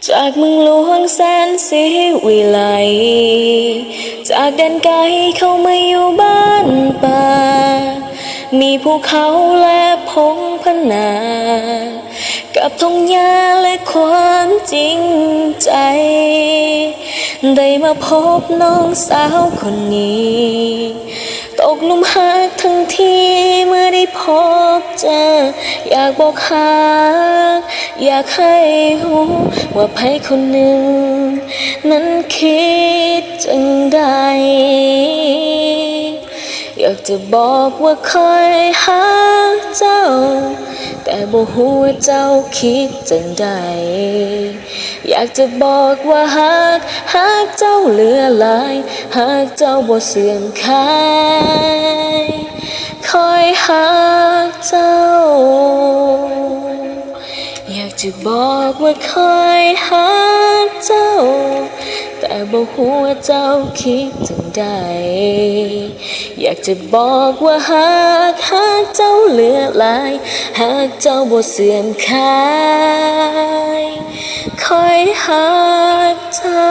จากเมืองหลวงแสนสีวิไลจากแดนไกลเข้ามาอยู่บ้านป่ามีภูเขาและพงพนากับทุ่งหญ้าและความจริงใจได้มาพบน้องสาวคนนี้ตกหลุมรักทั้งที่เมื่อได้พบเจออยากบอกรักอยากให้รู้ว่าใครคนหนึ่งนั้นคิดจังใดอยากจะบอกว่าคอยหาเจ้าแต่บ่ฮู้ว่าเจ้าคิดจังใดอยากจะบอกว่าฮักเจ้าเหลือหลายฮักเจ้าบ่เสื่อมคลายคอยฮักเจ้าอยากจะบอกว่าคอยฮักเจ้าแต่บ่ฮู้ว่าเจ้าคิดจังใดอยากจะบอกว่าฮักเจ้าเหลือหลายฮักเจ้าบ่เสื่อมคลายคอยฮักเจ้า